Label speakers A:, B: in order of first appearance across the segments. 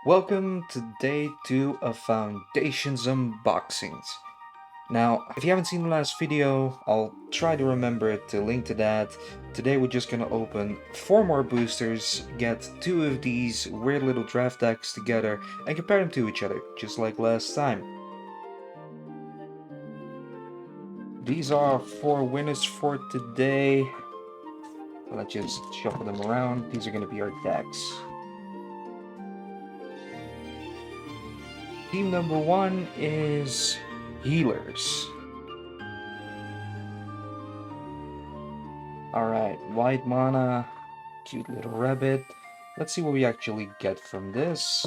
A: Welcome to day 2 of Foundations Unboxings. Now, if you haven't seen the last video, I'll try to remember to link to that. Today we're just gonna open 4 more boosters, get 2 of these weird little draft decks together, and compare them to each other, just like last time. These are 4 winners for today. Let's just shuffle them around. These are gonna be our decks. Team number 1 is Healers. Alright, white mana, cute little rabbit. Let's see what we actually get from this.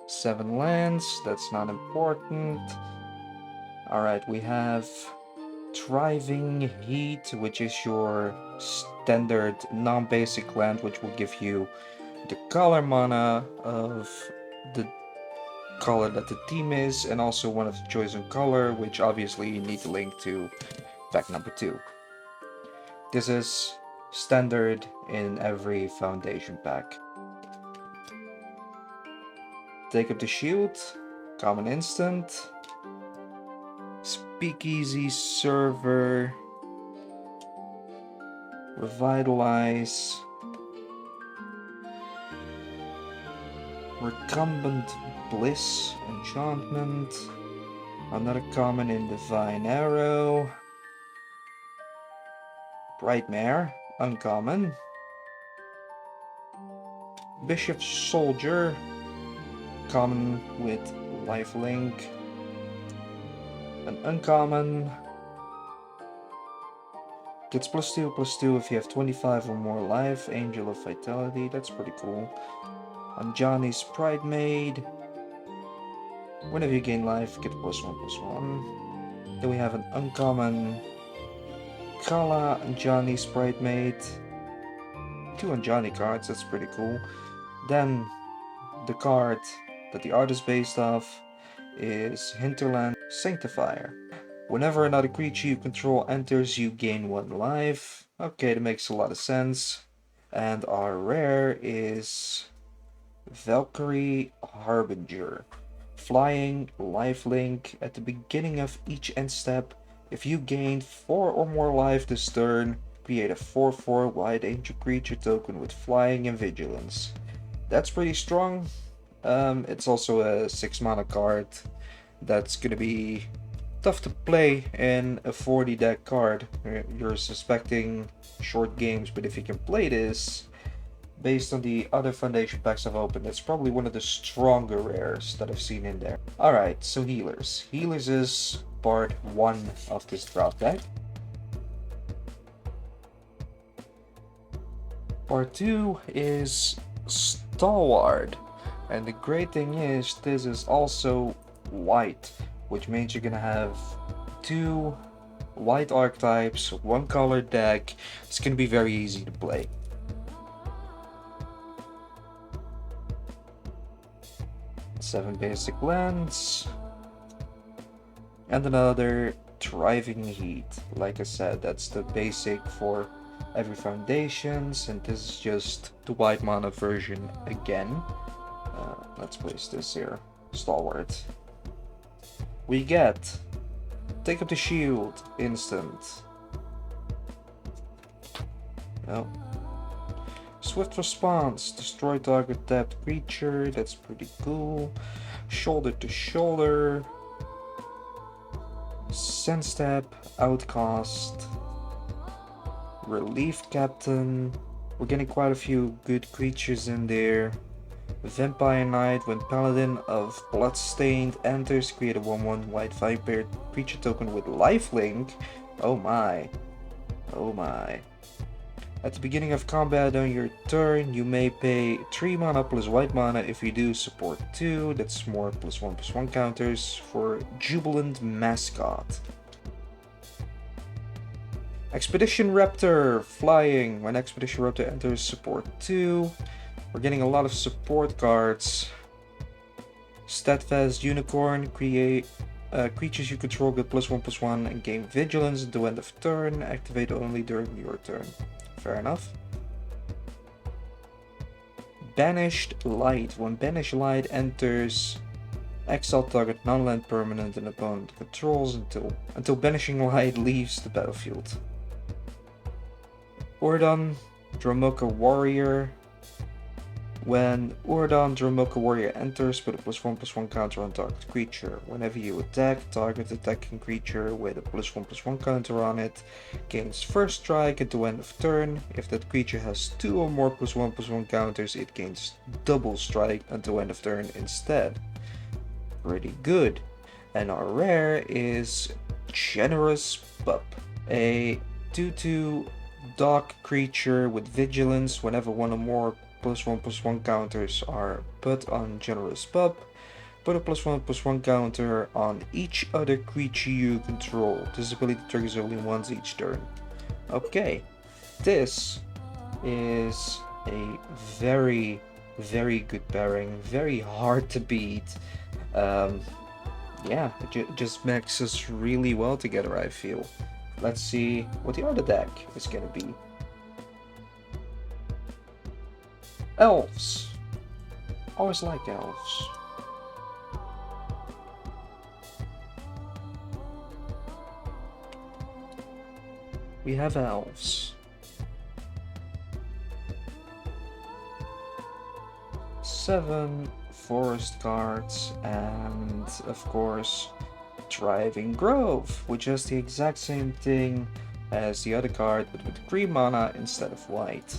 A: Seven lands, that's not important. Alright, we have Thriving Heat, which is your standard non-basic land, which will give you the color mana of the color that the team is, and also one of the chosen color, which obviously you need to link to fact number 2. This is standard in every foundation pack. Take up the shield, common instant, speakeasy server, revitalize, recumbent bliss enchantment, another common in divine arrow, brightmare, uncommon, bishop soldier, common with lifelink, an uncommon, gets +2/+2 if you have 25 or more life, angel of vitality, that's pretty cool. Anjani's Pride Maid, whenever you gain life, get +1/+1. Then we have an uncommon Kala Anjani's Pride Maid, 2 Anjani cards, that's pretty cool. Then the card that the art is based off is Hinterland Sanctifier. Whenever another creature you control enters, you gain 1 life. Okay, that makes a lot of sense. And our rare is Valkyrie Harbinger. Flying, lifelink. At the beginning of each end step, if you gain 4 or more life this turn, create a 4/4 white angel creature token with flying and vigilance. That's pretty strong. It's also a 6 mana card that's gonna be tough to play in a 40 deck card. You're suspecting short games, but if you can play this, based on the other foundation packs I've opened, it's probably one of the stronger rares that I've seen in there. Alright, so Healers. Healers is part 1 of this draft deck. Part 2 is Stalwart. And the great thing is, this is also white, which means you're gonna have 2 white archetypes, 1 color deck. It's gonna be very easy to play. Seven basic lands. And another Thriving Heat. Like I said, that's the basic for every foundations, and this is just the white mana version again. Let's place this here. Stalwart. We get Take up the shield, instant. No. Swift response, destroy target tapped creature, that's pretty cool. Shoulder to shoulder. Sense Step, Outcast. Relief Captain. We're getting quite a few good creatures in there. Vampire Knight, when Paladin of Bloodstained enters, create a 1/1 white vampire creature token with lifelink. Oh my. Oh my. At the beginning of combat on your turn, you may pay 3 mana plus white mana. If you do, support 2. That's more +1/+1 counters for Jubilant Mascot. Expedition Raptor, flying. When Expedition Raptor enters, support 2. We're getting a lot of support cards. Steadfast Unicorn, create Creatures you control get +1/+1 and gain vigilance until end of turn. Activate only during your turn. Fair enough. Banished Light. When Banished Light enters, exile target non-land permanent and opponent controls until Banishing Light leaves the battlefield. Ordon, Dromoka Warrior. When Ordon, Dromoka Warrior enters, put a +1/+1 counter on target creature. Whenever you attack, target attacking creature with a +1/+1 counter on it gains first strike until end of turn. If that creature has 2 or more +1/+1 counters, it gains double strike until end of turn instead. Pretty good. And our rare is Generous Pup. A 2/2 dog creature with vigilance. Whenever 1 or more +1/+1 counters are put on Generous Pup, put a +1/+1 counter on each other creature you control. This ability triggers only once each turn. Okay, this is a very, very good pairing. Very hard to beat. Yeah, it just mixes really well together, I feel. Let's see what the other deck is gonna be. Elves. Always like elves. We have elves. 7 forest cards and of course Thriving Grove, which is the exact same thing as the other card but with green mana instead of white.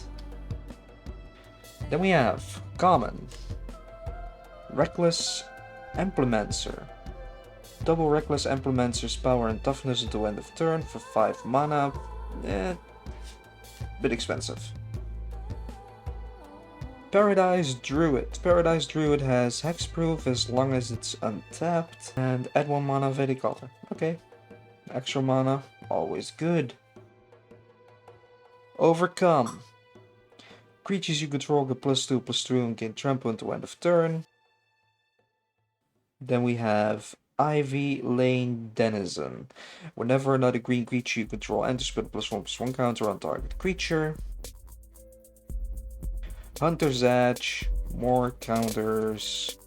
A: Then we have common Reckless Implemencer. Double Reckless Implemencer's power and toughness until end of turn for 5 mana. Bit expensive. Paradise Druid. Paradise Druid has hexproof as long as it's untapped. And add 1 mana Vedic Altar. Okay. Extra mana, always good. Overcome. Creatures you control get +2/+2 and gain trample until end of turn. Then we have Ivy Lane Denizen. Whenever another green creature you control enters, put a +1/+1 counter on target creature. Hunter's Edge, more counters.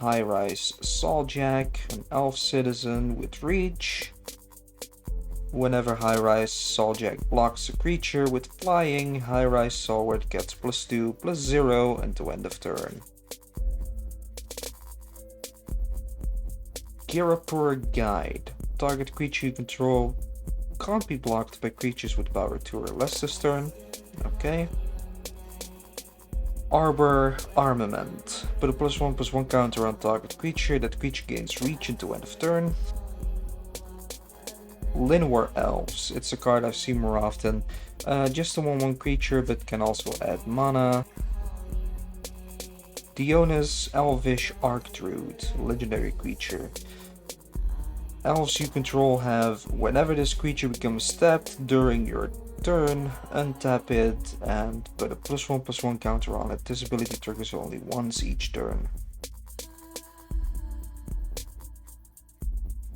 A: High-Rise Souljack, an elf citizen with reach. Whenever High-Rise Souljack blocks a creature with flying, High-Rise Soulward gets +2/+0 until end of turn. Girapur Guide. Target creature you control can't be blocked by creatures with power 2 or less this turn. Okay. Arbor Armament. Put a +1/+1 counter on target creature. That creature gains reach until end of turn. Linwar Elves. It's a card I've seen more often. Just a 1/1 creature, but can also add mana. Dionys Elvish Archdruid. Legendary creature. Elves you control have, whenever this creature becomes tapped during your turn, untap it and put a +1/+1 counter on it. This ability triggers only once each turn.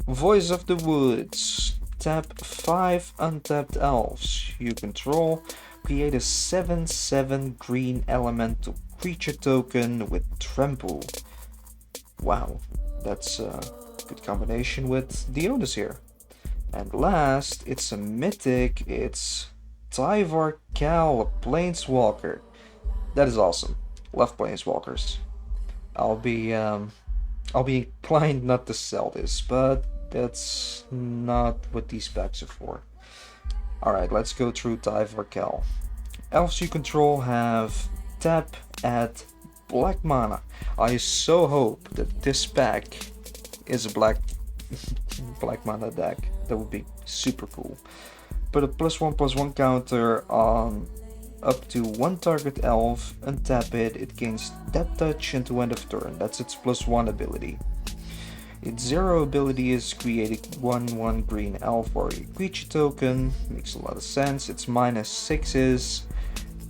A: Voice of the Woods. Tap 5 untapped elves you control. Create a 7/7 green elemental creature token with trample. Wow, that's a good combination with Dionys here. And last, it's a mythic. It's Tyvar Cal, a planeswalker. That is awesome. Love planeswalkers. I'll be inclined not to sell this, but that's not what these packs are for. Alright, let's go through Tyvar Cal. Elves you control have tap, add black mana. I so hope that this pack is a black mana deck. That would be super cool. Put a +1/+1 counter on up to 1 target elf, untap it, it gains Death Touch until end of turn. That's its +1 ability. Its 0 ability is creating 1/1 green elf warrior creature token. Makes a lot of sense. Its -6 is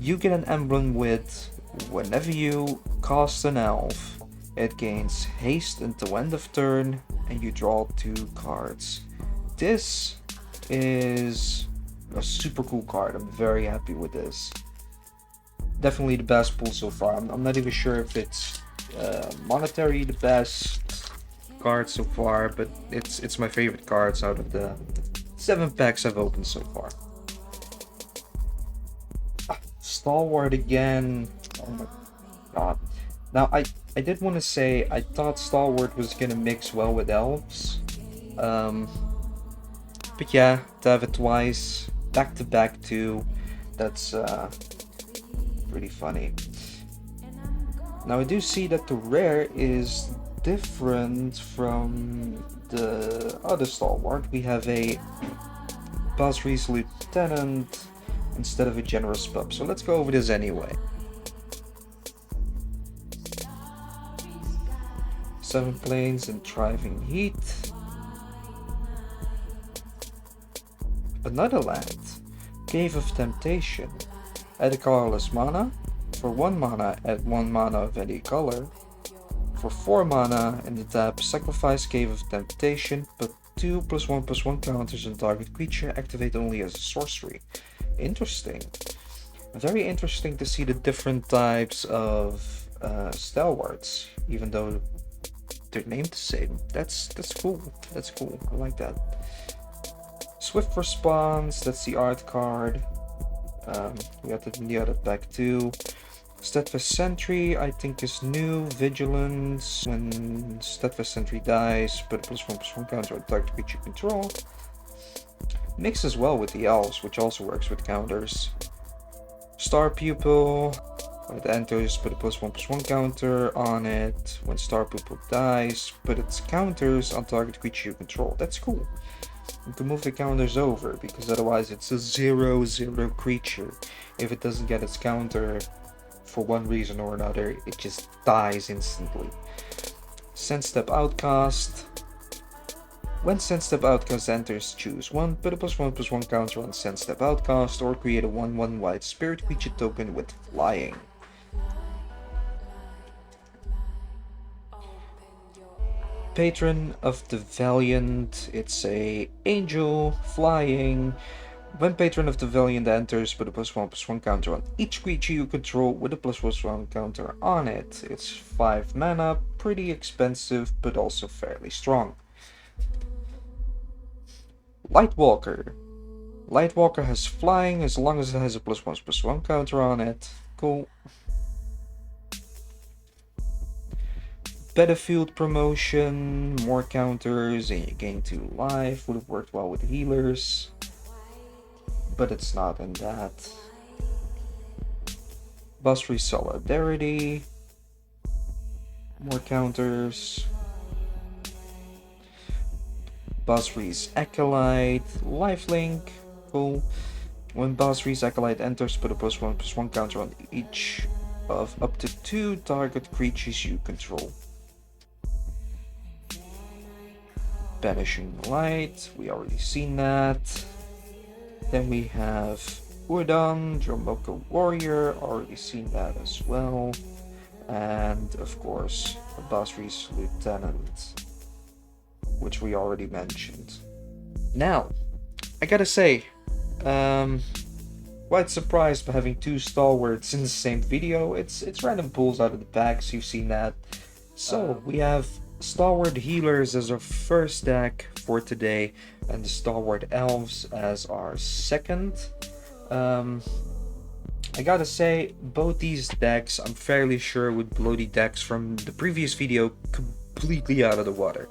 A: you get an emblem with whenever you cast an elf, It gains haste until end of turn, and you draw 2 cards. This is a super cool card. I'm very happy with this. Definitely the best pull so far. I'm not even sure if it's monetary the best card so far, but it's my favorite cards out of the 7 packs I've opened so far. Stalwart again. Oh my god. Now I did want to say I thought Stalwart was gonna mix well with elves. But yeah, to have it twice, back to back too, that's pretty funny. Now I do see that the rare is different from the other Stalwart. We have a Basri's Lieutenant instead of a Generous Pup, so let's go over this anyway. 7 planes and thriving heat. Another land, Cave of Temptation. Add a colorless mana. For 1 mana, add 1 mana of any color. For 4 mana, in the tap, sacrifice Cave of Temptation, put 2 +1/+1 counters on target creature, activate only as a sorcery. Interesting. Very interesting to see the different types of Stalwarts, even though they're named the same. That's cool. That's cool. I like that. Swift Response, that's the art card. We got it in the other pack too. Steadfast Sentry, I think is new. Vigilance, when Steadfast Sentry dies, put a +1/+1 counter on target creature control. Mixes well with the elves, which also works with counters. Star Pupil, when it enters, put a +1/+1 counter on it. When Star Pupil dies, put its counters on target creature you control. That's cool. You can move the counters over, because otherwise it's a 0/0 creature. If it doesn't get its counter for one reason or another, it just dies instantly. Sandstep Outcast. When Sandstep Outcast enters, choose 1, put a +1/+1 counter on Sandstep Outcast, or create a 1/1 white spirit creature token with flying. Patron of the Valiant, it's a angel, flying. When Patron of the Valiant enters, put a +1/+1 counter on each creature you control with a +1/+1 counter on it. It's 5 mana, pretty expensive, but also fairly strong. Lightwalker. Lightwalker has flying as long as it has a +1/+1 counter on it. Cool. Battlefield Promotion, more counters, and you gain 2 life. Would have worked well with healers, but it's not in that. Basri Solidarity, more counters. Basri's Acolyte, lifelink, cool. When Basri's Acolyte enters, put a +1/+1 counter on each of up to 2 target creatures you control. Banishing Light, we already seen that. Then we have Udon, Dromoka Warrior, already seen that as well. And of course, Basri's Lieutenant, which we already mentioned. Now, I gotta say, quite surprised by having 2 stalwarts in the same video. It's random pulls out of the packs, you've seen that. So we have Stalwart Healers as our first deck for today, and the Stalwart Elves as our second. I gotta say, both these decks, I'm fairly sure, would blow the decks from the previous video completely out of the water.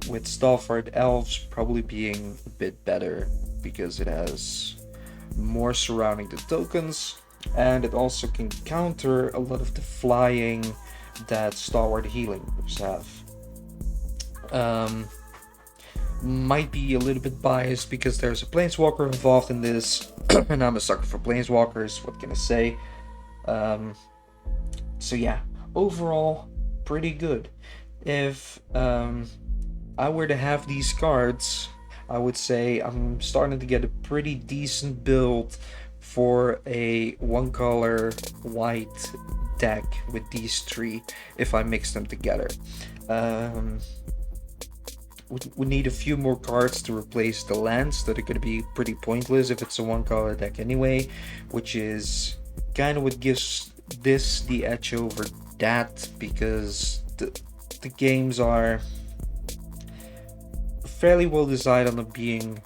A: With Stalwart Elves probably being a bit better because it has more surrounding the tokens, and it also can counter a lot of the flying that Stalwart Healers have. Might be a little bit biased because there's a planeswalker involved in this, and I'm a sucker for planeswalkers, what can I say? So yeah, overall, pretty good. If I were to have these cards, I would say I'm starting to get a pretty decent build for a 1 color white deck with these three if I mix them together. We need a few more cards to replace the lands that are going to be pretty pointless if it's a one-color deck anyway, which is kind of what gives this the edge over that, because the games are fairly well designed on them being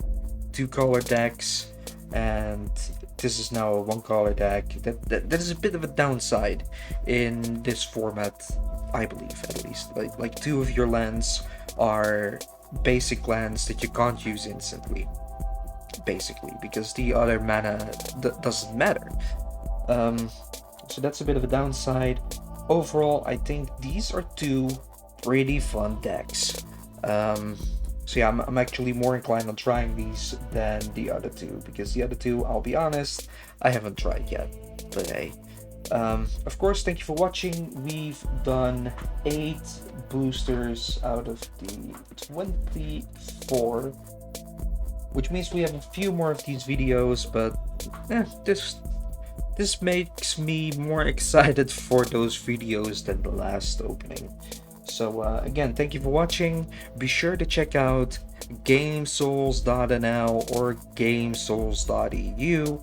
A: two-color decks, and this is now a one-color deck. That is a bit of a downside in this format, I believe, at least. Like two of your lands are basic lands that you can't use instantly, basically, because the other mana doesn't matter. So that's a bit of a downside. Overall, I think these are two pretty fun decks. So yeah, I'm actually more inclined on trying these than the other two, because the other two, I'll be honest, I haven't tried yet. But hey, of course, thank you for watching. We've done 8 boosters out of the 24, which means we have a few more of these videos, but this makes me more excited for those videos than the last opening. So again, thank you for watching. Be sure to check out gamesouls.nl or gamesouls.eu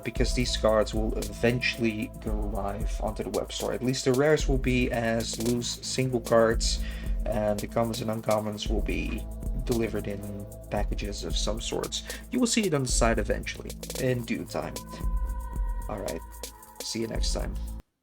A: because these cards will eventually go live onto the web store. At least the rares will be as loose single cards, and the commons and uncommons will be delivered in packages of some sorts. You will see it on the site eventually, in due time. Alright, see you next time.